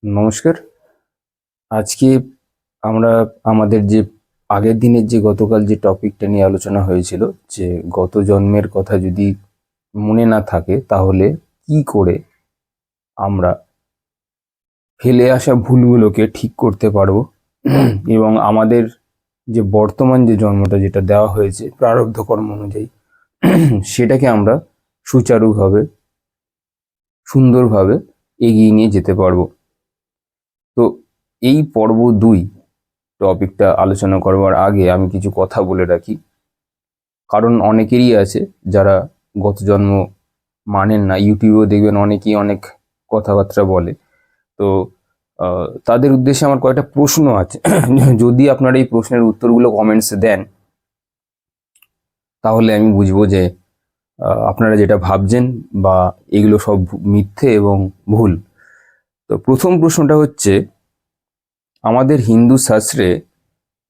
নমস্কার। আজকে আমরা আমাদের যে আগের দিনের যে গতকাল যে টপিকটা নিয়ে আলোচনা হয়েছিল, যে গত জন্মের কথা যদি মনে না থাকে তাহলে কি করে আমরা ফেলে আসা ভুলগুলোকে ঠিক করতে পারবো এবং আমাদের যে বর্তমান যে জন্মটা যেটা দেওয়া হয়েছে প্রারব্ধ কর্ম অনুযায়ী সেটাকে আমরা সুচারুভাবে সুন্দরভাবে এগিয়ে নিয়ে যেতে পারবো। তো এই পর্ব 2 টপিকটা আলোচনা করবার আগে আমি কিছু কথা বলে রাখি, কারণ অনেকেরই আছে যারা গত জন্ম মানেন না। ইউটিউবেও দেখবেন অনেকেই অনেক কথাবার্তা বলে। তো তাদের উদ্দেশ্যে আমার কয়েকটা প্রশ্ন আছে। যদি আপনারা এই প্রশ্নের উত্তরগুলো কমেন্টসে দেন তাহলে আমি বুঝবো যে আপনারা যেটা ভাবছেন বা এগুলো সব মিথ্যে এবং ভুল। তো প্রথম প্রশ্নটা হচ্ছে, আমাদের হিন্দু শাস্ত্রে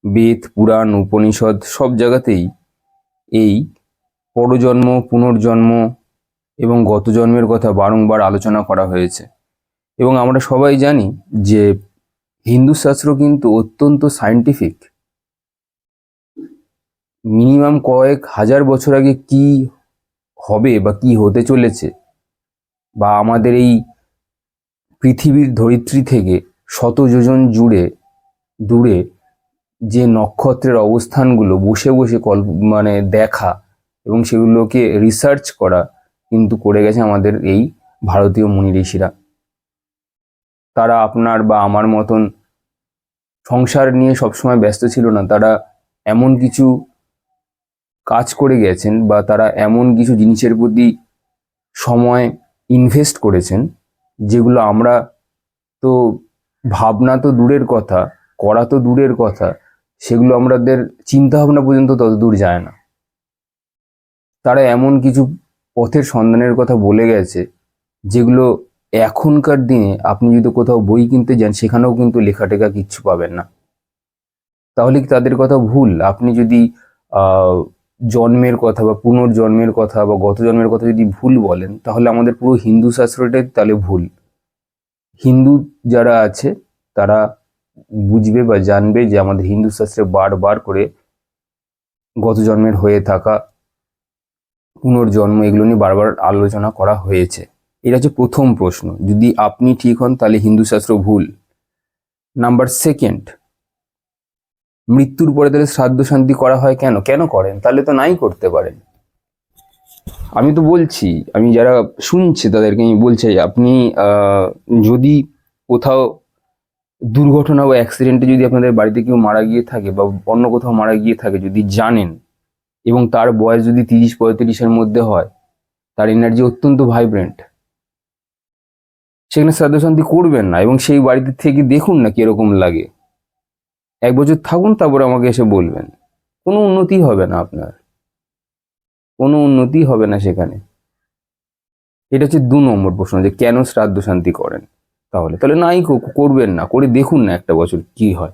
বেদ, পুরাণ, উপনিষদ সব জায়গাতেই এই পরজন্ম, পুনর্জন্ম এবং গত জন্মের কথা বারংবার আলোচনা করা হয়েছে। এবং আমরা সবাই জানি যে হিন্দু শাস্ত্র কিন্তু অত্যন্ত সায়েন্টিফিক। মিনিমাম কয়েক হাজার বছর আগে কি হবে বা কি হতে চলেছে, বা আমাদের এই পৃথিবীর ধরিত্রী থেকে শত যোজন দূরে যে নক্ষত্রের অবস্থানগুলো বসে বসে দেখা এবং সেগুলোকে রিসার্চ করা কিন্তু করে গেছে আমাদের এই ভারতীয় মুনি ঋষিরা। তারা আপনার বা আমার মতন সংসার নিয়ে সবসময় ব্যস্ত ছিল না। তারা এমন কিছু কাজ করে গেছেন বা তারা এমন কিছু জিনিসের প্রতি সময় ইনভেস্ট করেছেন যেগুলো আমরা তো ভাবনা তো দূরের কথা, করা তো দূরের কথা, সেগুলো আমাদের চিন্তা ভাবনা পর্যন্ত তত দূর যায় না। তারা এমন কিছু পথের সন্ধানের কথা বলে গেছে যেগুলো এখনকার দিনে আপনি যদি কোথাও বই কিনতে যান সেখানেও কিন্তু লেখা টেখা কিচ্ছু পাবেন না। তাহলে কি তাদের কথা ভুল? আপনি যদি আহ জন্মের কথা বা পুনর্জন্মের কথা বা গত জন্মের কথা যদি ভুল বলেন, তাহলে আমাদের পুরো হিন্দু শাস্ত্রটাই তাহলে ভুল। হিন্দু যারা আছে তারা বুঝবে বা জানবে যে আমাদের হিন্দু শাস্ত্রে বারবার করে গত জন্মের হয়ে থাকা, পুনর্জন্ম, এগুলো নিয়ে বারবার আলোচনা করা হয়েছে। এটা হচ্ছে প্রথম প্রশ্ন। যদি আপনি ঠিক হন তাহলে হিন্দু শাস্ত্র ভুল। নাম্বার সেকেন্ড, মৃত্যুর পরে তাহলে শ্রাদ্ধ শান্তি করা হয় কেন? কেন করেন? তাহলে তো নাই করতে পারেন। আমি তো বলছি, আমি যারা শুনছে তাদেরকে আমি বলছি, আপনি যদি কোথাও দুর্ঘটনা বা অ্যাক্সিডেন্টে যদি আপনাদের বাড়িতে কেউ মারা গিয়ে থাকে বা অন্য কোথাও মারা গিয়ে থাকে, যদি জানেন এবং তার বয়স যদি 30-35-এর মধ্যে হয়, তার এনার্জি অত্যন্ত ভাইব্রেন্ট, সেখানে শ্রাদ্ধ শান্তি করবেন না এবং সেই বাড়িতে থেকে দেখুন না কিরকম লাগে। 1 বছর থাকুন, তারপরে আমাকে এসে বলবেন। কোনো উন্নতি হবে না আপনার, কোনো উন্নতি হবে না সেখানে। এটা হচ্ছে 2 নম্বর প্রশ্ন, যে কেন শ্রাদ্ধ শান্তি করেন। তাহলে তাহলে নাই করবেন না, করে দেখুন না 1 বছর কি হয়।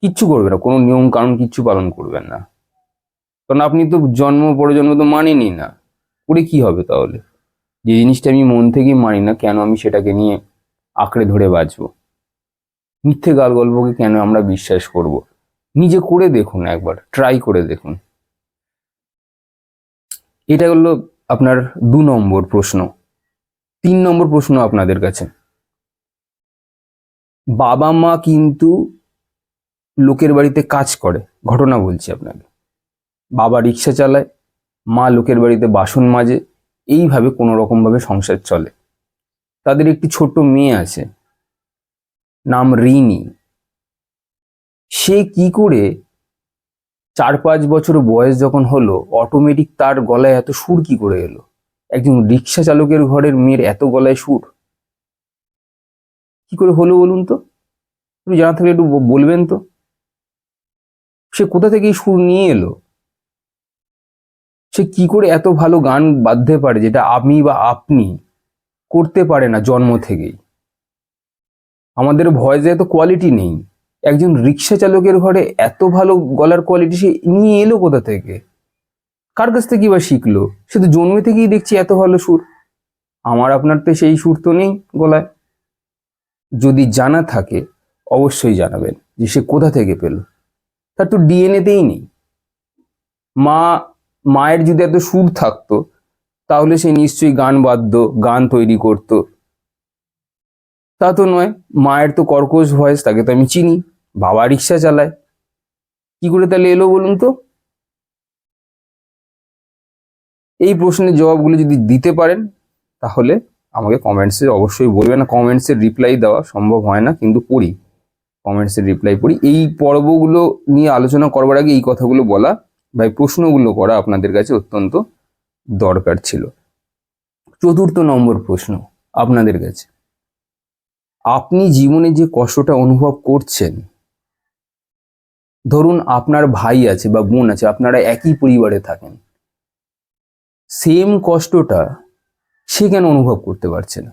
কিচ্ছু করবে না, কোনো নিয়ম কানুন কিচ্ছু পালন করবেন না, কারণ আপনি তো জন্ম পরজন্ম তো মানেনই না। করে কি হবে তাহলে? যে জিনিসটা আমি মন থেকেই মানি না, কেন আমি সেটাকে নিয়ে আঁকড়ে ধরে বাঁচবো? মিথ্যে গাল গল্পকে কেন আমরা বিশ্বাস করব? নিজে করে দেখুন, একবার ট্রাই করে দেখুন। এটা হলো আপনার 2 নম্বর প্রশ্ন। 3 নম্বর প্রশ্ন আপনাদের কাছে, বাবা মা কিন্তু লোকের বাড়িতে কাজ করে। ঘটনা বলছি আপনাকে, বাবা রিক্সা চালায়, মা লোকের বাড়িতে বাসন মাজে, এইভাবে কোনো রকম ভাবে সংসার চলে। তাদের একটি ছোট্ট মেয়ে আছে, নাম রিনি। সে কি করে 4-5 বছর বয়স যখন হলো, অটোমেটিক তার গলায় এত সুর কি করে এলো? একজন রিক্সা চালকের ঘরের মেয়ের এত গলায় সুর কি করে হলো বলুন তো? তুমি জানা থাকলে একটু বলবেন তো, সে কোথা থেকে এই সুর নিয়ে এলো? সে কি করে এত ভালো গান বাঁধতে পারে, যেটা আমি বা আপনি করতে পারে না জন্ম থেকেই? আমাদের ভয়েসে এত কোয়ালিটি নেই। একজন রিক্সা চালকের ঘরে এত ভালো গলার কোয়ালিটি সে নিয়ে এলো কোথা থেকে? কার কাছ থেকে বা শিখলো? সে তো জন্মে থেকেই দেখছি এত ভালো সুর। আমার আপনার তো সেই সুর তো নেই গলায়। যদি জানা থাকে অবশ্যই জানাবেন যে সে কোথা থেকে পেল। তার তো ডিএনএতেই নেই। মায়ের যদি এত সুর থাকতো তাহলে সে নিশ্চয়ই গান বাদ্য, গান তৈরি করত। তা তো নয়, মায়ের তো কর্কশ ভয়েস, তাকে তো আমি চিনি। বাবা রিক্সা চালায়, কি করে তাহলে এলো বলুন তো? এই প্রশ্নের জবাবগুলো যদি দিতে পারেন তাহলে আমাকে কমেন্টসে অবশ্যই বলবেন। কমেন্টসের রিপ্লাই দেওয়া সম্ভব হয় না, কিন্তু পড়ি, কমেন্টসের রিপ্লাই পড়ি। এই পর্বগুলো নিয়ে আলোচনা করবার আগে এই কথাগুলো বলা বা এই প্রশ্নগুলো করা আপনাদের কাছে অত্যন্ত দরকার ছিল। 4র্থ নম্বর প্রশ্ন আপনাদের কাছে, আপনি জীবনে যে কষ্টটা অনুভব করছেন, ধরুন আপনার ভাই আছে বা বোন আছে, আপনারা একই পরিবারে থাকেন, সেম কষ্টটা সে কেন অনুভব করতে পারছে না?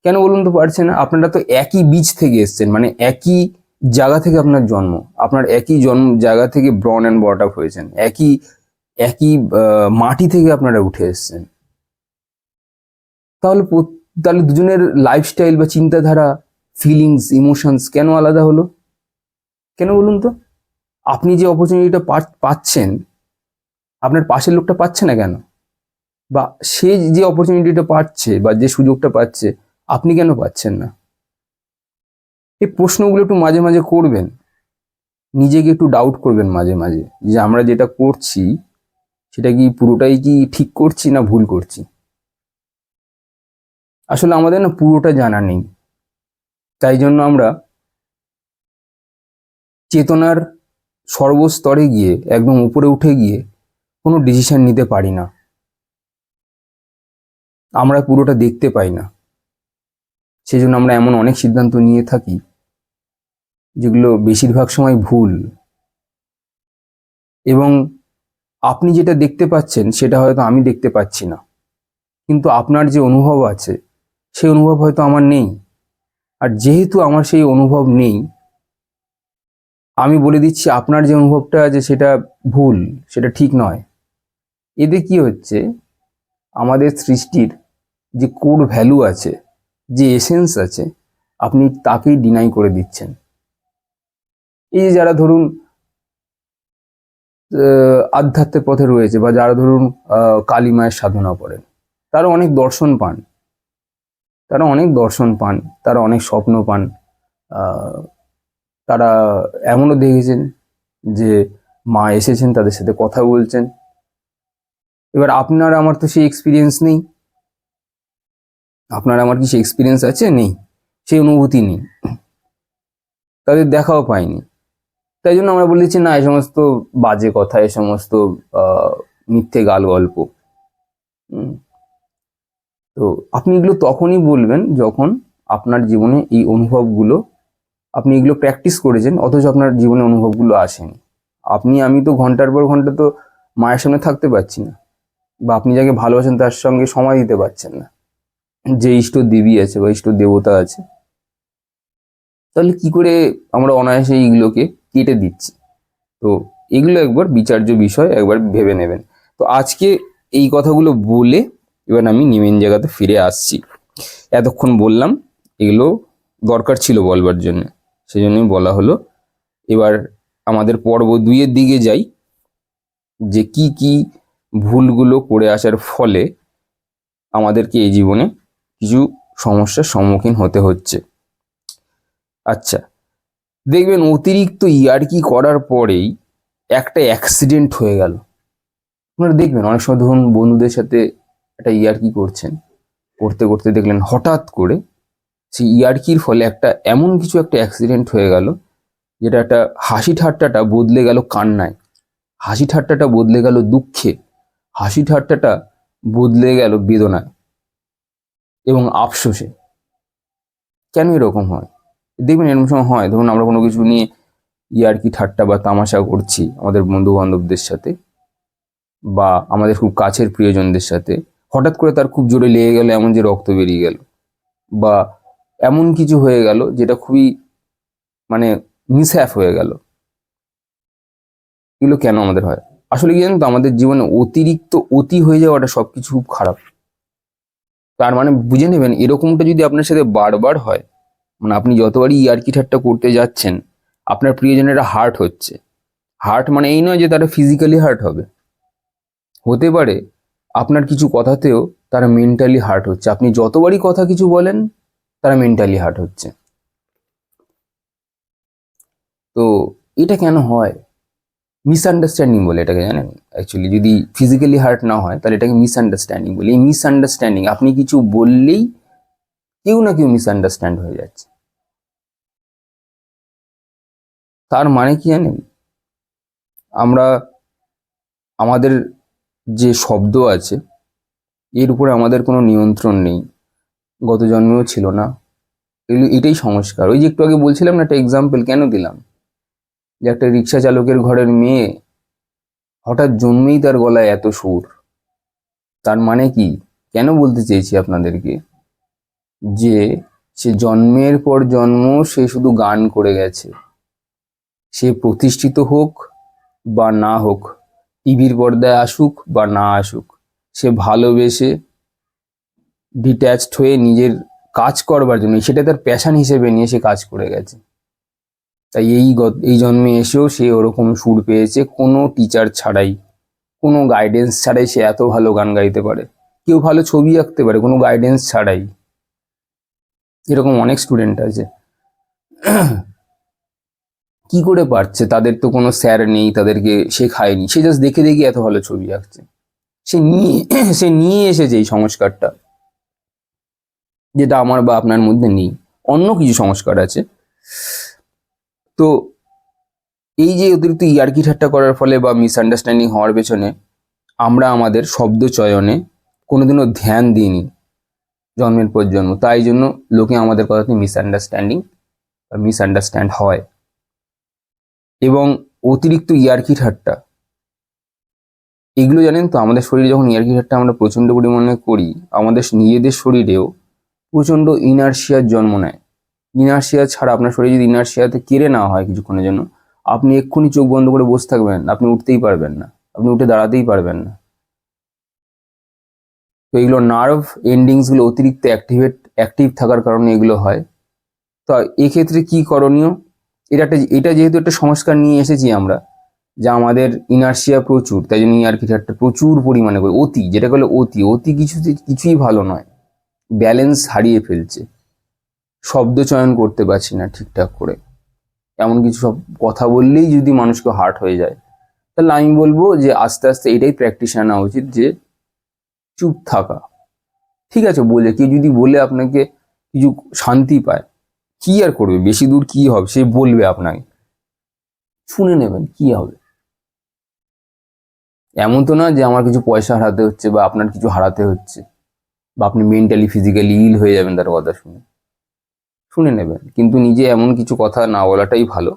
কেন বলুন তো পারছে না? আপনারা তো একই বীজ থেকে এসছেন, মানে একই জায়গা থেকে আপনার জন্ম, আপনার একই জায়গা থেকে ব্রন অ্যান্ড বট আপ হয়েছেন, একই একই মাটি থেকে আপনারা উঠে এসছেন। তাহলে তাহলে দুজনের লাইফস্টাইল বা চিন্তাধারা, ফিলিংস, ইমোশনস কেন আলাদা হলো? কেন বলুন তো? আপনি যে অপরচুনিটিটা পাচ্ছেন, আপনার পাশের লোকটা পাচ্ছে না কেন? বা সে যে অপরচুনিটিটা পাচ্ছে বা যে সুযোগটা পাচ্ছে, আপনি কেন পাচ্ছেন না? এই প্রশ্নগুলো একটু মাঝে মাঝে করবেন, নিজেকে একটু ডাউট করবেন মাঝে মাঝে, যে আমরা যেটা করছি সেটা কি পুরোটাই কি ঠিক করছি না ভুল করছি। আসলে আমাদের না পুরোটা জানা নেই, তাই জন্য আমরা চেতনার সর্বস্তরে গিয়ে, একদম উপরে উঠে গিয়ে কোনো ডিসিশন নিতে পারি না। আমরা পুরোটা দেখতে পাই না, সেই জন্য আমরা এমন অনেক সিদ্ধান্ত নিয়ে থাকি যেগুলো বেশিরভাগ সময় ভুল। এবং আপনি যেটা দেখতে পাচ্ছেন সেটা হয়তো আমি দেখতে পাচ্ছি না, কিন্তু আপনার যে অনুভব আছে সেই অনুভব হয়তো আমার নেই। আর যেহেতু আমার সেই অনুভব নেই, আমি বলে দিচ্ছি আপনার যে অনুভবটা আছে সেটা ভুল, সেটা ঠিক নয়। এতে কি হচ্ছে, আমাদের সৃষ্টির যে কোর ভ্যালু আছে, যে এসেন্স আছে, আপনি তাকেই ডিনাই করে দিচ্ছেন। এই যে যারা ধরুন আধ্যাত্মের পথে রয়েছে, বা যারা ধরুন কালী মায়ের সাধনা করেন, তারা অনেক দর্শন পান, তারা অনেক দর্শন পান, তারা অনেক স্বপ্ন পান। তারা এমনও দেখেছেন যে মা এসেছেন, তাদের সাথে কথা বলছেন। এবার আপনার আমার তো সেই এক্সপিরিয়েন্স নেই। আপনার আমার কি সেই এক্সপিরিয়েন্স আছে? নেই, সেই অনুভূতি নেই, তাদের দেখাও পাইনি। তাই জন্য আমরা বলে দিচ্ছি না, এই সমস্ত বাজে কথা, এই সমস্ত মিথ্যে গাল গল্প। তো আপনি এগুলো তখনই বলবেন যখন আপনার জীবনে এই অনুভবগুলো, আপনি এগুলো প্র্যাকটিস করেছেন, অথচ আপনার জীবনে অনুভবগুলো আসেনি। আমি তো ঘন্টার পর ঘন্টা তো মায়ের সামনে থাকতে পারছি না, বা আপনি যাকে ভালোবাসেন তার সঙ্গে সময় দিতে পারছেন না, যে ইষ্ট দেবী আছে বা ইষ্ট দেবতা আছে। তাহলে কি করে আমরা অনায়াসে এইগুলোকে কেটে দিচ্ছি? তো এগুলো একবার বিচার্য বিষয়, একবার ভেবে নেবেন। তো আজকে এই কথাগুলো বলে এবার আমি মেন জায়গাতে ফিরে আসছি। এতক্ষণ বললাম, এগুলো দরকার ছিল বলবার জন্য, সেই জন্যই বলা হলো। এবার আমাদের পর্ব 2-এর দিকে যাই, যে কি কি ভুলগুলো করে আসার ফলে আমাদেরকে এই জীবনে কিছু সমস্যার সম্মুখীন হতে হচ্ছে। আচ্ছা, দেখবেন অতিরিক্ত ইয়ার্কি করার পরেই একটা অ্যাক্সিডেন্ট হয়ে গেল। আপনারা দেখবেন অনেক সময় ধরুন বন্ধুদের সাথে একটা ইয়ার্কি করছেন, করতে করতে দেখলেন হঠাৎ করে সেই ইয়ার্কির ফলে এমন কিছু একটা অ্যাক্সিডেন্ট হয়ে গেল, যেটা একটা হাসি ঠাট্টাটা বদলে গেল কান্নায়, হাসি ঠাট্টাটা বদলে গেল দুঃখে, হাসি ঠাট্টাটা বদলে গেল বেদনায় এবং আফসোসে। কেন এরকম হয়? দেখবেন এরকম সময় হয়, ধরুন আমরা কোনো কিছু নিয়ে ইয়ার্কি ঠাট্টা বা তামাশা করছি আমাদের বন্ধু বান্ধবদের সাথে, বা আমাদের খুব কাছের প্রিয়জনদের সাথে, হঠাৎ করে তার খুব জোরে লেগে গেল, এমন যে রক্ত বেরিয়ে গেল, বা এমন কিছু হয়ে গেল যেটা খুবই মানে মিসহ্যাপ হয়ে গেল। এগুলো কেন আমাদের হয়? আসলে কি জানেন তো, আমাদের জীবনে অতিরিক্ত অতি হয়ে যাওয়াটা সবকিছু খুব খারাপ। তার মানে বুঝে নেবেন, এরকমটা যদি আপনার সাথে বারবার হয়, মানে আপনি যতবারই ইয়ার্কি ঠাট্টা করতে যাচ্ছেন, আপনার প্রিয়জনেরা হার্ট হচ্ছে। হার্ট মানে এই নয় যে তারা ফিজিক্যালি হার্ট হবে, হতে পারে আপনার কিছু কথাতেও তারা মেন্টালি হার্ট হচ্ছে। আপনি যতবারই কথা কিছু বলেন, তারা মেন্টালি হার্ট হচ্ছে। তো এটা কেন হয়? মিসআন্ডারস্ট্যান্ডিং বলে এটাকে, জানেন? অ্যাকচুয়ালি যদি ফিজিক্যালি হার্ট না হয়, তাহলে এটাকে মিসআন্ডারস্ট্যান্ডিং বলে। এই মিসআন্ডারস্ট্যান্ডিং, আপনি কিছু বললেই কেউ না কেউ মিসআন্ডারস্ট্যান্ড হয়ে যাচ্ছে। তার মানে কি জানেন? আমরা আমাদের যে শব্দ আছে, এর উপরে আমাদের কোনো নিয়ন্ত্রণ নেই, গত জন্মেও ছিল না। এটাই সংস্কার। ওই যে একটু আগে বলছিলাম না, একটা এক্সাম্পল কেন দিলাম, যে একটা রিক্সা চালকের ঘরের মেয়ে, হঠাৎ জন্মেই তার গলায় এত সুর। তার মানে কি, কেন বলতে চেয়েছি আপনাদেরকে, যে সে জন্মের পর জন্ম সে শুধু গান করে গেছে। সে প্রতিষ্ঠিত হোক বা না হোক, টিভির পর্দায় আসুক বা না আসুক, সে ভালোবেসে ডিট্যাচড হয়ে নিজের কাজ করবার জন্য, সেটা তার প্যাশন হিসেবে নিয়ে সে কাজ করে গেছে। তাই এই জন্মে এসেও সে ওরকম সুর পেয়েছে, কোনো টিচার ছাড়াই, কোনো গাইডেন্স ছাড়াই সে এত ভালো গান গাইতে পারে। কেউ ভালো ছবি আঁকতে পারে কোনো গাইডেন্স ছাড়াই, এরকম অনেক স্টুডেন্ট আছে। কি করে পারছে? তাদের তো কোনো স্যার নেই, তাদেরকে শেখায়নি, সে জাস্ট দেখে দেখে এত ভালো ছবি আঁকছে। সে নিয়ে এসেছে এই সংস্কারটা, যেটা আমার বা আপনার মধ্যে নেই। অন্য কিছু সংস্কার আছে। তো এই যে অতিরিক্ত ইয়ার্কি ঠাট্টা করার ফলে বা মিসআন্ডারস্ট্যান্ডিং হওয়ার পেছনে, আমরা আমাদের শব্দ চয়নে কোনোদিনও ধ্যান দিইনি জন্মের পর জন্ম, তাই জন্য লোকে আমাদের কথাতে মিসআন্ডারস্ট্যান্ড হয়। এবং অতিরিক্ত ইয়ার্কি ঠাট্টা, এগুলো জানেন তো, আমাদের শরীরে যখন ইয়ার্কি ঠাট্টা আমরা প্রচণ্ড পরিমাণে করি, আমাদের নিজেদের শরীরেও প্রচণ্ড ইনার্শিয়ার জন্ম নেয়। ইনার্শিয়া ছাড়া, আপনার শরীরে যদি ইনার্শিয়াতে কেড়ে নেওয়া হয় কিছুক্ষণের জন্য, আপনি এক্ষুনি চোখ বন্ধ করে বসে থাকবেন, আপনি উঠতেই পারবেন না, আপনি উঠে দাঁড়াতেই পারবেন না। তো এগুলো নার্ভ এন্ডিংসগুলো অতিরিক্ত অ্যাক্টিভ থাকার কারণে এগুলো হয়। তো এক্ষেত্রে কি করণীয়? এটা যেহেতু একটা সংস্কার নিয়ে এসেছি আমরা, যা আমাদের ইনার্শিয়া প্রচুর, তাই জন্য ইয়ার্কি ঠাট্টা প্রচুর পরিমাণে করি। যেটা বলে অতি কিছুই ভালো নয়। ব্যালেন্স হারিয়ে ফেলছে, শব্দ চয়ন করতে পারছি না ঠিকঠাক করে, এমন কিছু সব কথা বললেই যদি মানুষকে হার্ট হয়ে যায়, তাহলে আমি বলবো যে আস্তে আস্তে এটাই প্র্যাকটিস আনা উচিত, যে চুপ থাকা। ঠিক আছে, বলে কেউ যদি বলে আপনাকে কিছু শান্তি পায়, কি আর করবে, বেশি দূর কি হবে, সে বলবে আপনাকে, শুনে নেবেন, কি হবে। এমন তো না যে আমার কিছু পয়সা হারাতে হচ্ছে বা আপনার কিছু হারাতে হচ্ছে, বা আপনি মেন্টালি ফিজিক্যালি ইল হয়ে যাবেন তার কথা শুনে নেবেন, কিন্তু নিজে এমন কিছু কথা না বলাটাই ভালো।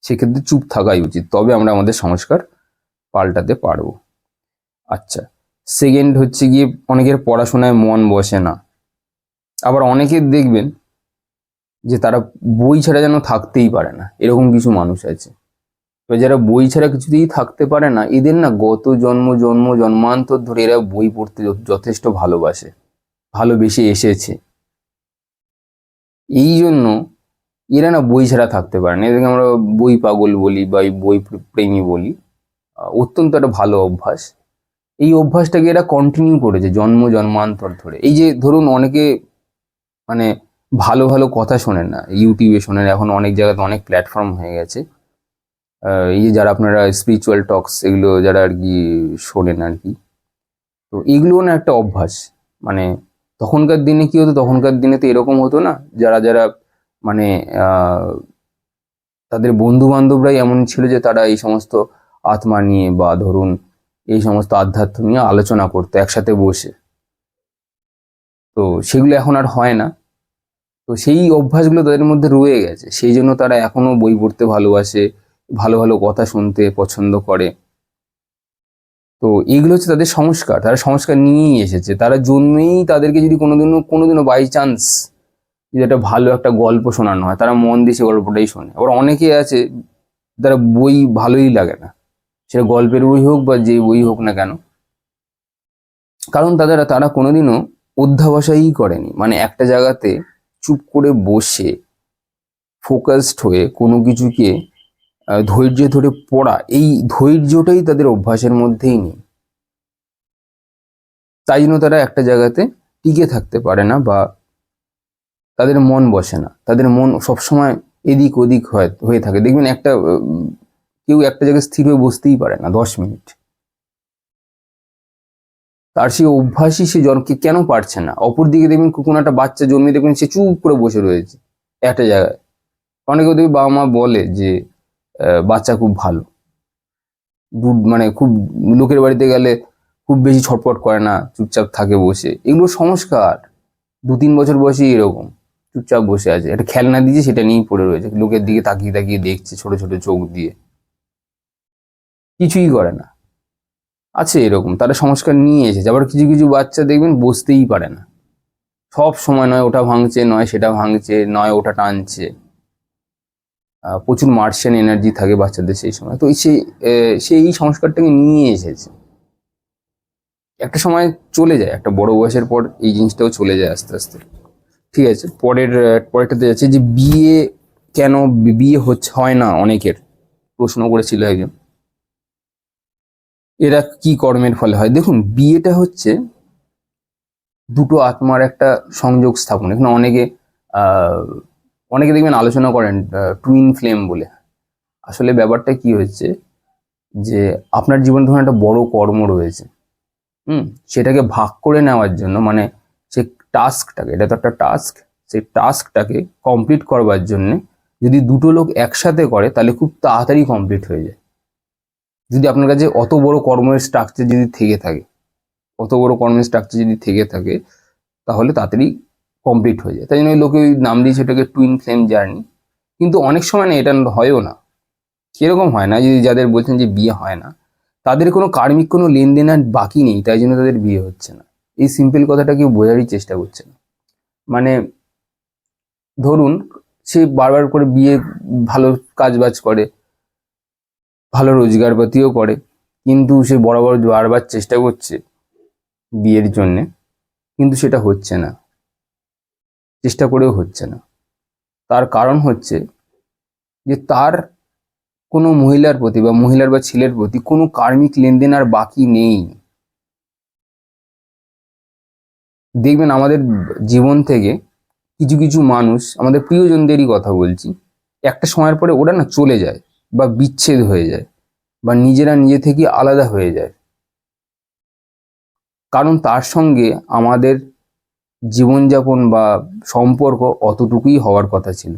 সেক্ষেত্রে চুপ থাকাই উচিত, তবে আমরা আমাদের সংস্কার পাল্টাতে পারবো। আচ্ছা, সেকেন্ড হচ্ছে গিয়ে, অনেকের পড়াশোনায় মন বসে না। আবার অনেকের দেখবেন যে তারা বই ছাড়া যেন থাকতেই পারে না, এরকম কিছু মানুষ আছে। তো যারা বই ছাড়া কিছুতেই থাকতে পারে না, এদের না গত জন্মান্তর ধরে এরা বই পড়তে যথেষ্ট ভালোবেসে এসেছে। এই জন্য এরা না বই ছাড়া থাকতে পারে না, এদেরকে আমরা বই পাগল বলি বা বই প্রেমী বলি। অত্যন্ত একটা ভালো অভ্যাস। এই অভ্যাসটাকে এরা কন্টিনিউ করেছে জন্মান্তর ধরে। এই যে ধরুন, অনেকে মানে ভালো ভালো কথা শোনেন না, ইউটিউবে শোনেন, এখন অনেক জায়গাতে অনেক প্ল্যাটফর্ম হয়ে গেছে। এই যে যারা আপনারা স্পিরিচুয়াল টক্স, এগুলো যারা আর কি শোনেন আর কি, তো এগুলো না একটা অভ্যাস। মানে তখনকার দিনে কি হতো, তখনকার দিনে তো এরকম হতো না, যারা যারা মানে তাদের বন্ধু বান্ধবরাই এমন ছিল যে তারা এই সমস্ত আত্মা নিয়ে বা ধরুন এই সমস্ত আধ্যাত্ম নিয়ে আলোচনা করতো একসাথে বসে। তো সেগুলো এখন আর হয় না। তো সেই অভ্যাসগুলো তাদের মধ্যে রয়ে গেছে, সেই জন্য তারা এখনো বই পড়তে ভালোবাসে, ভালো ভালো কথা শুনতে পছন্দ করে। তো এইগুলো হচ্ছে তাদের সংস্কার, তারা সংস্কার নিয়েই এসেছে। তারা জন্মেই, তাদেরকে যদি কোনোদিনও বাই চান্স যদি একটা ভালো একটা গল্প শোনানো হয়, তারা মন দিয়ে সে গল্পটাই শোনে। আবার অনেকে আছে তারা বই ভালোই লাগে না, সেটা গল্পের বই হোক বা যে বই হোক না কেন, কারণ তারা কোনোদিনও অধ্যাবসায়ই করেনি, মানে একটা জায়গাতে চুপ করে বসে ফোকাসড হয়ে কোনো কিছুকে ধৈর্য ধরে পড়া, এই ধৈর্যটাই তাদের অভ্যাসের মধ্যেই নেই। তাই জন্য তারা একটা জায়গাতে টিকে থাকতে পারে না, বা তাদের মন বসে না, তাদের মন সবসময় এদিক ওদিক হয়ে থাকে। দেখবেন কেউ একটা জায়গায় স্থির হয়ে বসতেই পারে না 10 মিনিট। তার সেই অভ্যাসই সে জনকে কেন পারছে না। অপরদিকে দেখবেন কোনো একটা বাচ্চা জন্মে দেখবেন সে চুপ করে বসে রয়েছে একটা জায়গায়। অনেকে দেখবে বাবা মা বলে যে বাচ্চা খুব ভালো, মানে খুব লোকের বাড়িতে গেলে খুব বেশি ছটপট করে না, চুপচাপ থাকে বসে। এগুলো সংস্কার। 2-3 বছর বয়সী এরকম চুপচাপ বসে আছে, একটা খেলনা দিয়েছে সেটা নিয়েই পড়ে রয়েছে, লোকের দিকে তাকিয়ে তাকিয়ে দেখছে ছোট ছোট চোখ দিয়ে, কিছুই করে না। আছে এরকম, তারা সংস্কার নিয়ে এসেছে। আবার কিছু কিছু বাচ্চা দেখবেন বসতেই পারে না, সব সময় নয় ওটা ভাঙছে, নয় সেটা ভাঙছে, নয় ওটা টানছে। প্রচুর মার্শিয়ান এনার্জি থাকে বাচ্চাদের সেই সময়। তো সে এই সংস্কারটাকে নিয়ে এসেছে। একটা সময় চলে যায়, একটা বড় বয়সের পর এই জিনিসটাও চলে যায় আস্তে আস্তে। ঠিক আছে, পরেরটাতে যাচ্ছে যে কেন বিয়ে হয় না অনেকের। প্রশ্ন করেছিল একজন, এরা কি কর্মের ফলে হয়। দেখুন, বিয়েটা হচ্ছে দুটো আত্মার একটা সংযোগ স্থাপন। এখানে অনেকে দেখবেন আলোচনা করেন টুইন ফ্লেম বলে। আসলে ব্যাপারটা কি হচ্ছে যে আপনার জীবনে ধরুন একটা বড় কর্ম রয়েছে, সেটাকে ভাগ করে নেওয়ার জন্য, মানে সে টাস্কটাকে, এটা তো একটা টাস্ক, সেই টাস্কটাকে কমপ্লিট করবার জন্য যদি দুটো লোক একসাথে করে তাহলে খুব তাড়াতাড়ি কমপ্লিট হয়ে যায়। যদি আপনার কাছে অত বড় কর্মের স্ট্রাকচার যদি থেকে থাকে, তাহলে তাড়াতাড়ি কমপ্লিট হয়ে যায়। তাই জন্য লোকে ওই নাম দিয়েছে এটাকে টুইন ফ্লেম জার্নি। কিন্তু অনেক সময় না এটা হয়ও না। কিরকম হয় না, যদি যাদের বলছেন যে বিয়ে হয় না, তাদের কোনো কার্মিক কোনো লেনদেন আর বাকি নেই, তাই জন্য তাদের বিয়ে হচ্ছে না। এই সিম্পল কথাটা কেউ বোঝারই চেষ্টা করছে না। মানে ধরুন সে বারবার করে বিয়ে, ভালো কাজ বাজ করে, ভালো রোজগার পাতিও করে, কিন্তু সে বরাবর বারবার চেষ্টা করছে বিয়ের জন্যে, কিন্তু সেটা হচ্ছে না, চেষ্টা করেও হচ্ছে না। তার কারণ হচ্ছে যে তার কোনো মহিলার প্রতি বা ছেলের প্রতি কোনো কার্মিক লেনদেন আর বাকি নেই। দেখবেন আমাদের জীবন থেকে কিছু কিছু মানুষ, আমাদের প্রিয়জনদেরই কথা বলছি, একটা সময়ের পরে ওরা না চলে যায়, বা বিচ্ছেদ হয়ে যায়, বা নিজেরা নিজে থেকে আলাদা হয়ে যায়। কারণ তার সঙ্গে আমাদের জীবনযাপন বা সম্পর্ক অতটুকুই হওয়ার কথা ছিল।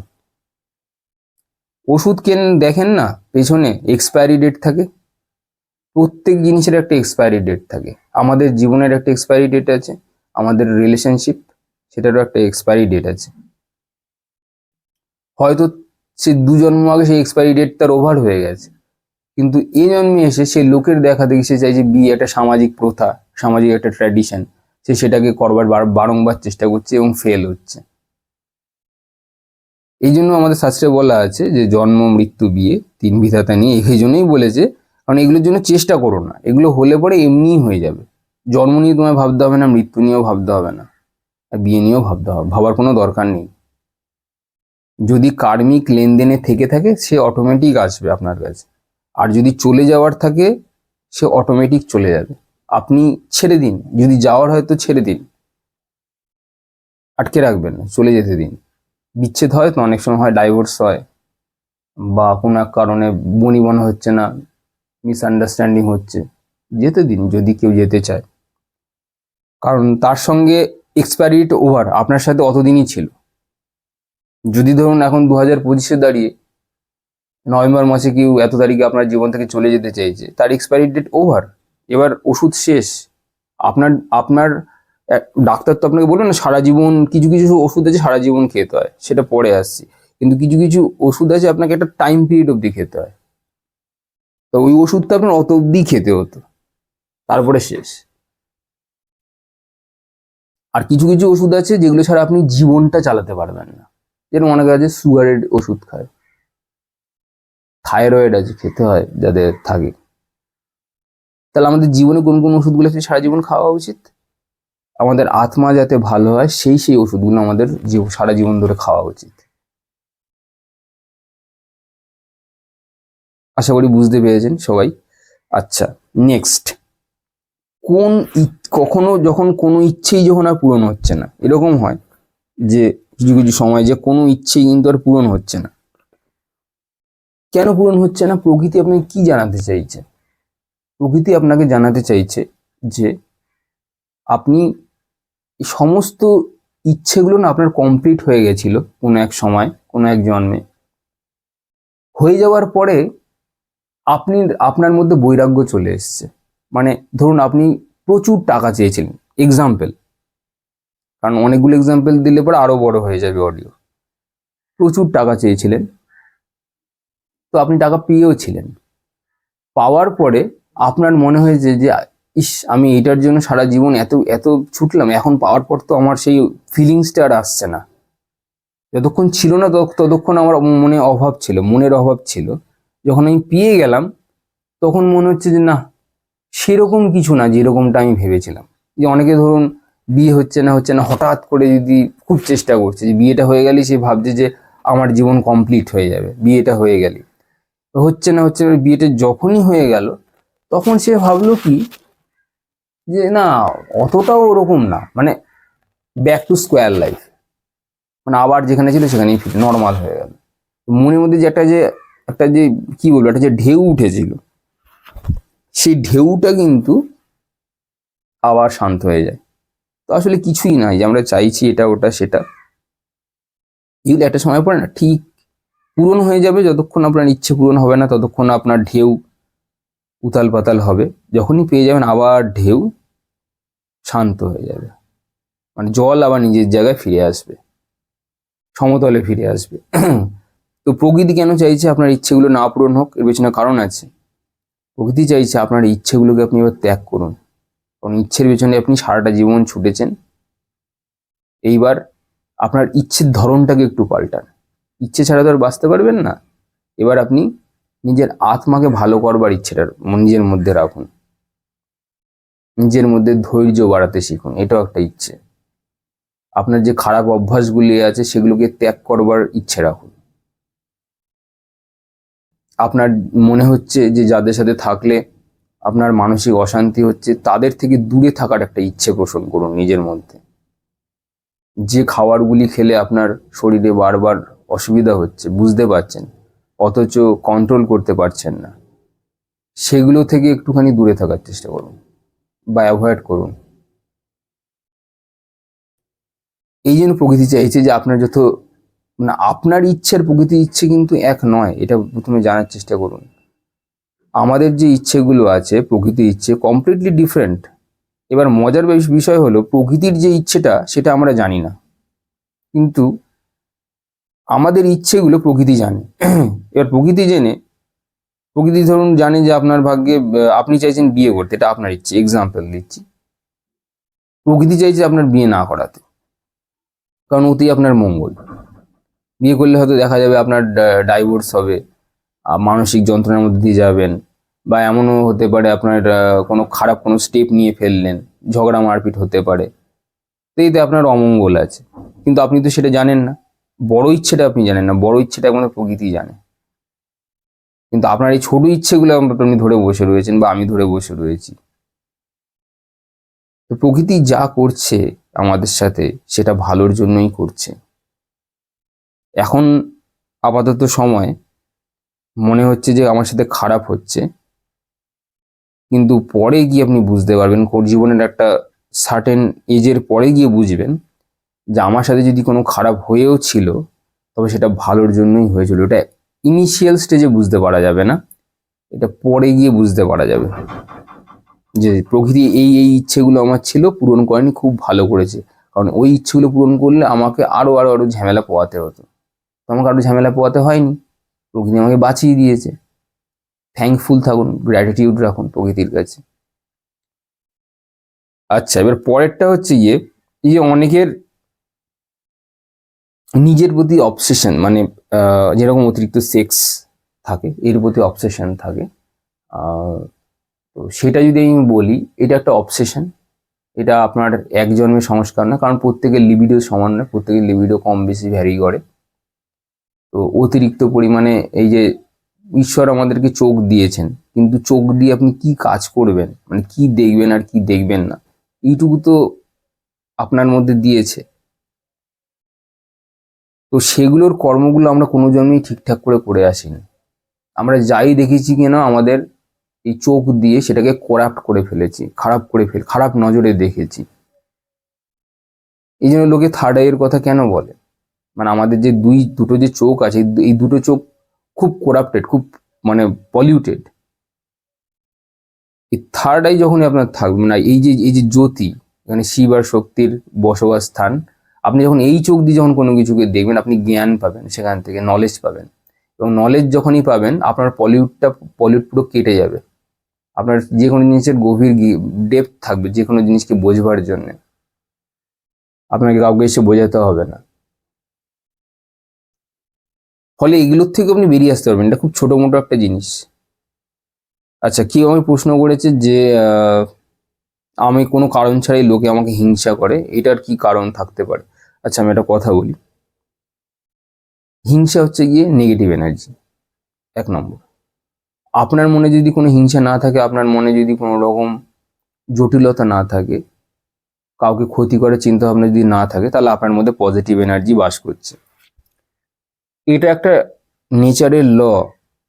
ওষুধ দেখেন না, পেছনে এক্সপায়ারি ডেট থাকে। প্রত্যেক জিনিসের একটা এক্সপায়ারি ডেট থাকে। আমাদের জীবনের একটা এক্সপায়ারি ডেট আছে, আমাদের রিলেশনশিপ, সেটারও একটা এক্সপায়ারি ডেট আছে। হয়তো সে 2 জন্ম আগে সেই এক্সপায়ারি ডেট তার ওভার হয়ে গেছে, কিন্তু এই জন্মে এসে সে লোকের দেখা দেখি সে চাই যে বিয়ে একটা সামাজিক প্রথা, সামাজিক একটা ট্র্যাডিশন, সে সেটাকে করবার বারংবার চেষ্টা করছে এবং ফেল হচ্ছে। এই জন্য আমাদের শাস্ত্রে বলা আছে যে জন্ম মৃত্যু বিয়ে 3 বিধাতা নিয়ে। এই জন্যই বলেছে, কারণ এগুলোর জন্য চেষ্টা করো না, এগুলো হলে পরে এমনিই হয়ে যাবে। জন্ম নিয়ে তোমায় ভাবতে হবে না, মৃত্যু নিয়েও ভাবতে হবে না, আর বিয়ে নিয়েও ভাবার কোনো দরকার নেই। যদি কার্মিক লেনদেনে থেকে থাকে সে অটোমেটিক আসবে আপনার কাছে, আর যদি চলে যাওয়ার থাকে সে অটোমেটিক চলে যাবে। আপনি ছেড়ে দিন, যদি যাওয়ার হয় তো ছেড়ে দিন, আটকে রাখবেন না, চলে যেতে দিন। বিচ্ছেদ হয় তো অনেক সময় হয়, ডাইভোর্স হয়, বা কোনো এক কারণে বনিবনা হচ্ছে না, মিসআন্ডারস্ট্যান্ডিং হচ্ছে, যেতে দিন যদি কেউ যেতে চায়। কারণ তার সঙ্গে এক্সপায়ারি ডেট ওভার, আপনার সাথে অতদিনই ছিল। যদি ধরুন এখন 2025-এ দাঁড়িয়ে নভেম্বর মাসে কেউ এত তারিখে আপনার জীবন থেকে চলে যেতে চাইছে, তার এক্সপায়ারি ডেট ওভার, এবার ওষুধ শেষ। আপনার আপনার ডাক্তার তো আপনাকে বলবেন না সারা জীবন, কিছু কিছু ওষুধ আছে সারা জীবন খেতে হয়, সেটা পরে আসছি, কিন্তু কিছু কিছু ওষুধ আছে আপনাকে একটা টাইম পিরিয়ড অবধি খেতে হয়। তো ওই ওষুধটা আপনার অত অবধি খেতে হতো, তারপরে শেষ। আর কিছু কিছু ওষুধ আছে যেগুলো ছাড়া আপনি জীবনটা চালাতে পারবেন না। যেরকম অনেকে আছে সুগারের ওষুধ খায়, থাইরয়েড আছে খেতে হয় যাদের থাকে। তাহলে আমাদের জীবনে কোন কোন ওষুধগুলো সারা জীবন খাওয়া উচিত? আমাদের আত্মা যাতে ভালো হয় সেই ওষুধগুলো আমাদের সারা জীবন ধরে খাওয়া উচিত। আশা করি বুঝতে পেরেছেন সবাই। আচ্ছা, নেক্সট, কখনো যখন কোনো ইচ্ছেই যখন আর পূরণ হচ্ছে না, এরকম হয় যে কিছু কিছু সময় যে কোনো ইচ্ছেই কিন্তু আর পূরণ হচ্ছে না। কেন পূরণ হচ্ছে না? প্রকৃতি আপনাকে কি জানাতে চাইছে? প্রকৃতি আপনাকে জানাতে চাইছে যে আপনি সমস্ত ইচ্ছেগুলো না আপনার কমপ্লিট হয়ে গেছিল কোনো এক সময়, কোনো এক জন্মে। হয়ে যাওয়ার পরে আপনার মধ্যে বৈরাগ্য চলে এসছে। মানে ধরুন আপনি প্রচুর টাকা চেয়েছিলেন, এক্সাম্পল, কারণ অনেকগুলো এক্সাম্পল দিলে পরে আরো বড় হয়ে যাবে অডিও। প্রচুর টাকা চেয়েছিলেন, তো আপনি টাকা পেয়েও ছিলেন। পাওয়ার পরে আপনার মনে হয়েছে যে ইস, আমি এটার জন্য সারা জীবন এত এত ছুটলাম, এখন পাওয়ার পর তো আমার সেই ফিলিংসটা আর আসছে না। যতক্ষণ ছিল না ততক্ষণ আমার মনে অভাব ছিল, মনের অভাব ছিল। যখন আমি পেয়ে গেলাম তখন মনে হচ্ছে যে না, সেরকম কিছু না যেরকমটা আমি ভেবেছিলাম। যে অনেকে ধরুন বিয়ে হচ্ছে না, হঠাৎ করে যদি খুব চেষ্টা করছে যে বিয়েটা হয়ে গেলেই সে ভাবছে যে আমার জীবন কমপ্লিট হয়ে যাবে, বিয়েটা হয়ে গেলে। হচ্ছে না, বিয়েটা যখনই হয়ে গেল তখন সে ভাবলো কি যে না, অতটাও ওরকম না, মানে ব্যাক টু স্কোয়ার লাইফ, মানে আবার যেখানে ছিল সেখানেই নর্মাল হয়ে গেল। মনের মধ্যে যে একটা যে কি বলবো, একটা যে ঢেউ উঠেছিল, সেই ঢেউটা কিন্তু আবার শান্ত হয়ে যায়। তো আসলে কিছুই নাই যে আমরা চাইছি এটা ওটা সেটা, এগুলো একটা সময় পরে না ঠিক পূরণ হয়ে যাবে। যতক্ষণ আপনার ইচ্ছে পূরণ হবে না ততক্ষণ আপনার ঢেউ উতাল পাতাল হবে। যখনই পেয়ে যাবেন আবার ঢেউ শান্ত হয়ে যাবে, মানে জল আবার নিজের জায়গায় ফিরে আসবে, সমতলে ফিরে আসবে। তো প্রকৃতি কেন চাইছে আপনার ইচ্ছেগুলো না পূরণ হোক? এর পেছনে কারণ আছে। প্রকৃতি চাইছে আপনার ইচ্ছেগুলোকে আপনি এবার ত্যাগ করুন, কারণ ইচ্ছের পেছনে আপনি সারাটা জীবন ছুটেছেন। এইবার আপনার ইচ্ছের ধরনটাকে একটু পাল্টান। ইচ্ছে ছাড়া তো আর বাঁচতে পারবেন না। এবার আপনি নিজের আত্মাকে ভালো করবার ইচ্ছেটা নিজের মধ্যে রাখুন, নিজের মধ্যে ধৈর্য বাড়াতে শিখুন, এটাও একটা ইচ্ছে। আপনার যে খারাপ অভ্যাসগুলি আছে সেগুলোকে ত্যাগ করবার ইচ্ছে রাখুন। আপনার মনে হচ্ছে যে যাদের সাথে থাকলে আপনার মানসিক অশান্তি হচ্ছে, তাদের থেকে দূরে থাকার একটা ইচ্ছে পোষণ করুন নিজের মধ্যে। যে খাবারগুলি খেলে আপনার শরীরে বারবার অসুবিধা হচ্ছে বুঝতে পারছেন, অথচ কন্ট্রোল করতে পারছেন না, সেগুলো থেকে একটুখানি দূরে থাকার চেষ্টা করুন বা অ্যাভয়েড করুন। এই জন্য প্রকৃতি চাইছে যে আপনার মানে আপনার ইচ্ছের প্রকৃতির ইচ্ছে কিন্তু এক নয়, এটা প্রথমে জানার চেষ্টা করুন। আমাদের যে ইচ্ছেগুলো আছে প্রকৃতির ইচ্ছে কমপ্লিটলি ডিফারেন্ট। এবার মজার বিষয় হলো প্রকৃতির যে ইচ্ছেটা সেটা আমরা জানি না, কিন্তু আমাদের ইচ্ছেগুলো প্রকৃতি জানে। এবার প্রকৃতি ধরুন জানে যে আপনার ভাগ্যে আপনি চাইছেন বিয়ে করতে, এটা আপনার ইচ্ছে, এক্সাম্পল দিচ্ছি। প্রকৃতি চাইছে আপনার বিয়ে না করাতে, কারণ ওতেই আপনার মঙ্গল। বিয়ে করলে হয়তো দেখা যাবে আপনার ডাইভোর্স হবে, মানসিক যন্ত্রণার মধ্যে দিয়ে যাবেন, বা এমনও হতে পারে আপনার কোনো খারাপ কোনো স্টেপ নিয়ে ফেললেন, ঝগড়া মারপিট হতে পারে, তো এতে আপনার অমঙ্গল আছে। কিন্তু আপনি তো সেটা জানেন না, বড় ইচ্ছেটা আপনি জানেন না, বড় ইচ্ছেটা আমাদের প্রকৃতি জানে। কিন্তু আপনার এই ছোট ইচ্ছেগুলো আপনি ধরে বসে রয়েছেন বা আমি ধরে বসে রয়েছি। তো প্রকৃতি যা করছে আমাদের সাথে সেটা ভালোর জন্যই করছে। এখন আপাতত সময় মনে হচ্ছে যে আমার সাথে খারাপ হচ্ছে, কিন্তু পরে গিয়ে আপনি বুঝতে পারবেন, জীবনের একটা সার্টেন এজের পরে গিয়ে বুঝবেন যে আমার সাথে যদি কোনো খারাপ হয়েও ছিল তবে সেটা ভালোর জন্যই হয়েছিল। এটা ইনিশিয়াল স্টেজে বুঝতে পারা যাবে না, এটা পরে গিয়ে বুঝতে পারা যাবে যে প্রকৃতি এই ইচ্ছেগুলো আমার ছিল, পূরণ করেনি, খুব ভালো করেছে। কারণ ওই ইচ্ছেগুলো পূরণ করলে আমাকে আরো আরো আরো ঝামেলা পোয়াতে হতো, তো আমাকে আরো ঝামেলা পোয়াতে হয়নি, প্রকৃতি আমাকে বাঁচিয়ে দিয়েছে। থ্যাঙ্কফুল থাকুন, গ্র্যাটিটিউড রাখুন প্রকৃতির কাছে। আচ্ছা, এবার পরেরটা হচ্ছে এই যে অনেকের নিজের প্রতি অবসেশন, মানে যেরকম অতিরিক্ত সেক্স থাকে এর প্রতি অবসেশন থাকে। তো সেটা যদি আমি বলি, এটা একটা অবসেশন। এটা আপনার এক জন্মের সংস্কার না, কারণ প্রত্যেকের লিবিডো সমান না, প্রত্যেকের লিবিডো কম বেশি ভ্যারি করে। তো অতিরিক্ত পরিমাণে এই যে ঈশ্বর আমাদেরকে চোখ দিয়েছেন, কিন্তু চোখ দিয়ে আপনি কি কাজ করবেন, মানে কি দেখবেন আর কি দেখবেন না, এইটুকু তো আপনার মধ্যে দিয়েছে। তো সেগুলোর কর্মগুলো আমরা কোনো জন্মেই ঠিকঠাক করে আসিনি। আমরা যাই দেখেছি কিনা আমাদের এই চোখ দিয়ে সেটাকে করাপ্ট করে ফেলেছি, খারাপ নজরে দেখেছি। এই জন্য লোকে থার্ড আইয়ের কথা কেন বলে, মানে আমাদের যে দুটো যে চোখ আছে, এই দুটো চোখ খুব করাপ্টেড, খুব মানে পলিউটেড। এই থার্ড আই যখনই আপনার থাকবে, মানে এই যে জ্যোতি, এখানে শিব আর শক্তির বসবাস স্থান, আপনি যখন এই চোখ দিয়ে যখন কোনো কিছুকে দেখবেন, আপনি জ্ঞান পাবেন, সেখান থেকে নলেজ পাবেন, এবং নলেজ যখনই পাবেন আপনার পলিউট পুরো কেটে যাবে। আপনার যে কোনো জিনিসের গভীর ডেপথ থাকবে, যে কোনো জিনিসকে বোঝবার জন্য আপনাকে কাউকে এসে বোঝাতে হবে না। ফলে এগুলোর থেকে আপনি বেরিয়ে আসতে পারবেন। এটা খুব ছোট মোটো একটা জিনিস। আচ্ছা, কেউ আমি প্রশ্ন করেছে যে আমি কোনো কারণ ছাড়াই লোকে আমাকে হিংসা করে, এটার কি কারণ থাকতে পারে? আচ্ছা, আমি একটা কথা বলি। হিংসা হচ্ছে গিয়ে নেগেটিভ এনার্জি, এক নম্বর। আপনার মনে যদি কোনো হিংসা না থাকে, আপনার মনে যদি কোনো রকম জটিলতা না থাকে, কাউকে ক্ষতি করার চিন্তা ভাবনা যদি না থাকে, তাহলে আপনার মধ্যে পজিটিভ এনার্জি বাস করছে। এটা একটা নেচারের ল,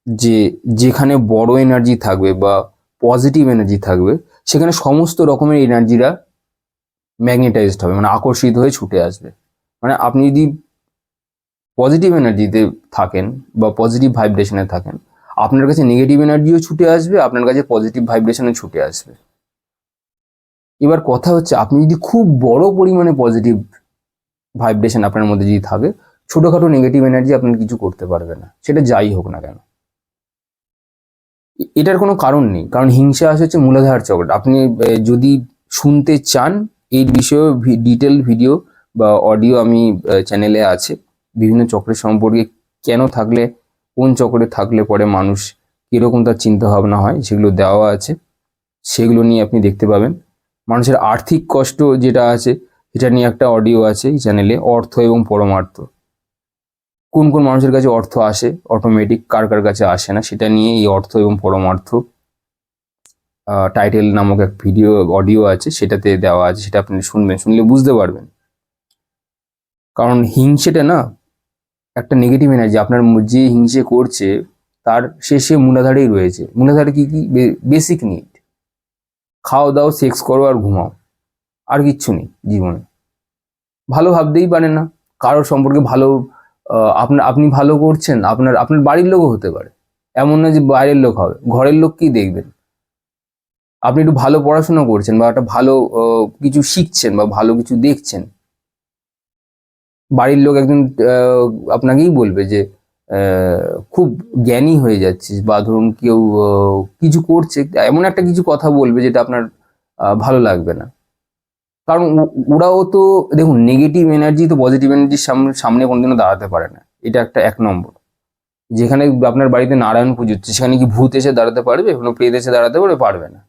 যে যেখানে বড় এনার্জি থাকবে বা পজিটিভ এনার্জি থাকবে, সেখানে সমস্ত রকমের এনার্জিরা ম্যাগনেটাইজড হবে, মানে আকর্ষিত হয়ে ছুটে আসবে। মানে আপনি যদি পজিটিভ এনার্জিতে থাকেন বা পজিটিভ ভাইব্রেশনে থাকেন, আপনার কাছে নেগেটিভ এনার্জিও ছুটে আসবে, আপনার কাছে পজিটিভ ভাইব্রেশনও ছুটে আসবে। এবার কথা হচ্ছে, আপনি যদি খুব বড় পরিমাণে পজিটিভ ভাইব্রেশন আপনার মধ্যে যদি থাকে, ছোটখাটো নেগেটিভ এনার্জি আপনার কিছু করতে পারবে না, সেটা যাই হোক না কেন। এটার কোনো কারণ নেই, কারণ হিংসা হচ্ছে মূলাধার চক্র। আপনি যদি শুনতে চান, এই বিষয়ে ডিটেল ভিডিও বা অডিও আমি চ্যানেলে আছে, বিভিন্ন চক্রের সম্পর্কে, কেন থাকলে, কোন চক্রে থাকলে পরে মানুষ কীরকম তার চিন্তা ভাবনা হয়, সেগুলো দেওয়া আছে, সেগুলো নিয়ে আপনি দেখতে পাবেন। মানুষের আর্থিক কষ্ট যেটা আছে, সেটা নিয়ে একটা অডিও আছে এই চ্যানেলে, অর্থ এবং পরমার্থ। কোন কোন মানুষের কাছে অর্থ আসে অটোমেটিক, কার কার কাছে আসে না, সেটা নিয়ে এই অর্থ এবং পরমার্থ টাইটেল নামক এক ভিডিও অডিও আছে, সেটাতে দেওয়া আছে, সেটা আপনি শুনবেন, শুনলে বুঝতে পারবেন। কারণ হিংসেটা না একটা নেগেটিভ এনার্জি। আপনার যে হিংসে করছে তার সে মূলাধারেই রয়েছে। মূলাধারে কি কি? বেসিক নিড, খাও দাও, সেক্স করো আর ঘুমাও, আর কিচ্ছু নেই জীবনে। ভালো ভাবতেই পারেন না কারোর সম্পর্কে ভালো। আপনি ভালো করছেন, আপনার বাড়ির লোকও হতে পারে, এমন না যে বাইরের লোক হবে, ঘরের লোক কি দেখবেন। আপনি একটু ভালো পড়াশোনা করছেন বা একটা ভালো কিছু শিখছেন বা ভালো কিছু দেখছেন, বাড়ির লোক একজন আপনাকেই বলবে যে খুব জ্ঞানী হয়ে যাচ্ছিস, বা ধরুন কেউ কিছু করছে, এমন একটা কিছু কথা বলবে যেটা আপনার ভালো লাগবে না। কারণ ওরাও তো দেখুন, নেগেটিভ এনার্জি তো পজিটিভ এনার্জির সামনে কোনোদিনও দাঁড়াতে পারে না। এটা একটা এক নম্বর। যেখানে আপনার বাড়িতে নারায়ণ পুজো হচ্ছে, সেখানে কি ভূত এসে দাঁড়াতে পারবে, কোনো প্রেত এসে দাঁড়াতে পারবে না।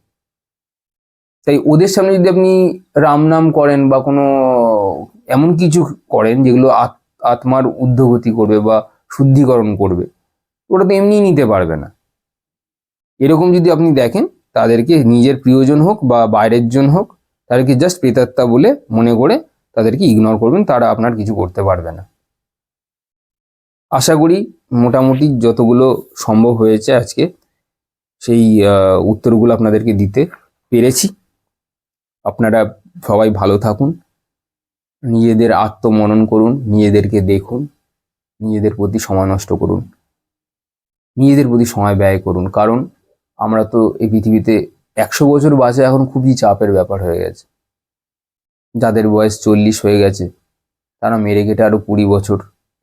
তাই ওদের সামনে যদি আপনি রাম নাম করেন বা কোনো এমন কিছু করেন যেগুলো আত্মার ঊর্ধ্বগতি করবে বা শুদ্ধিকরণ করবে, ওটা তো এমনিই নিতে পারবে না। এরকম যদি আপনি দেখেন, তাদেরকে নিজের প্রিয়জন হোক বা বাইরের জন হোক, তাদেরকে জাস্ট প্রেতাত্মা বলে মনে করে তাদেরকে ইগনোর করবেন, তারা আপনার কিছু করতে পারবে না। আশা করি মোটামুটি যতগুলো সম্ভব হয়েছে আজকে, সেই উত্তরগুলো আপনাদেরকে দিতে পেরেছি। আপনারা সবাই ভালো থাকুন, নিজেদের আত্মমনন করুন, নিজেদেরকে দেখুন, নিজেদের প্রতি সময় নষ্ট করুন, নিজেদের প্রতি সময় ব্যয় করুন। কারণ আমরা তো এই পৃথিবীতে 100 বছর বাঁচা এখন খুবই চাপের ব্যাপার হয়ে গেছে। যাদের বয়স 40 হয়ে গেছে, তারা মেরে কেটে আরো 20 বছর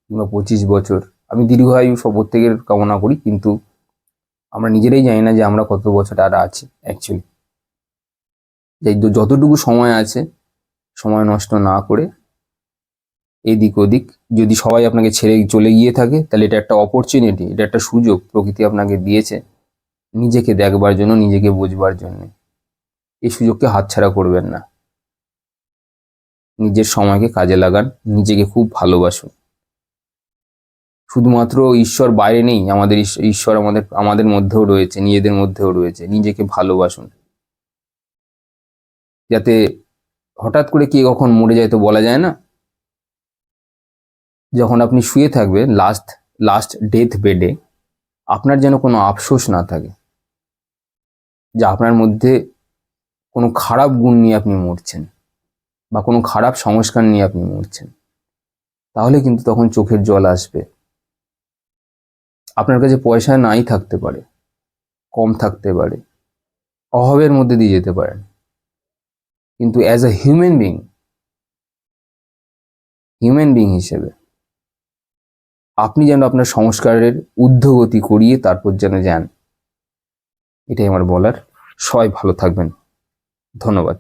কিংবা 25 বছর, আমি দীর্ঘায়ু সব প্রত্যেকের কামনা করি, কিন্তু আমরা নিজেরাই জানি না যে আমরা কত বছর আর আছি অ্যাকচুয়ালি। যতটুকু সময় আছে, সময় নষ্ট না করে এদিক ওদিক, যদি সবাই আপনাকে ছেড়ে চলে গিয়ে থাকে, তাহলে এটা একটা অপরচুনিটি, এটা একটা সুযোগ প্রকৃতি আপনাকে দিয়েছে নিজেকে দেখবার জন্য, নিজেকে বুঝবার জন্য। এই সুযোগকে হাতছাড়া করবেন না। নিজের সময়কে কাজে লাগান, নিজেকে খুব ভালোবাসুন। শুধুমাত্র ঈশ্বর বাইরে নেই, আমাদের ঈশ্বর আমাদের মধ্যেও রয়েছে, নিজেদের মধ্যেও রয়েছে। নিজেকে ভালোবাসুন, যাতে হঠাৎ করে কে কখন মরে যায় তো বলা যায় না। যখন আপনি শুয়ে থাকবেন লাস্ট ডেথ বেডে, আপনার যেন কোনো আফসোস না থাকে যে আপনার মধ্যে কোনো খারাপ গুণ নিয়ে আপনি মরছেন বা কোনো খারাপ সংস্কার নিয়ে আপনি মরছেন। তাহলে কিন্তু তখন চোখের জল আসবে। আপনার কাছে পয়সা নাই থাকতে পারে, কম থাকতে পারে, অভাবের মধ্যে দিয়ে যেতে পারেন, কিন্তু অ্যাজ আ হিউম্যান বিং হিসেবে আপনি যেন আপনার সংস্কারের ঊর্ধ্বগতি করিয়ে তারপর যেন যান। এটাই আমার বলার। সবাই ভালো থাকবেন। ধন্যবাদ।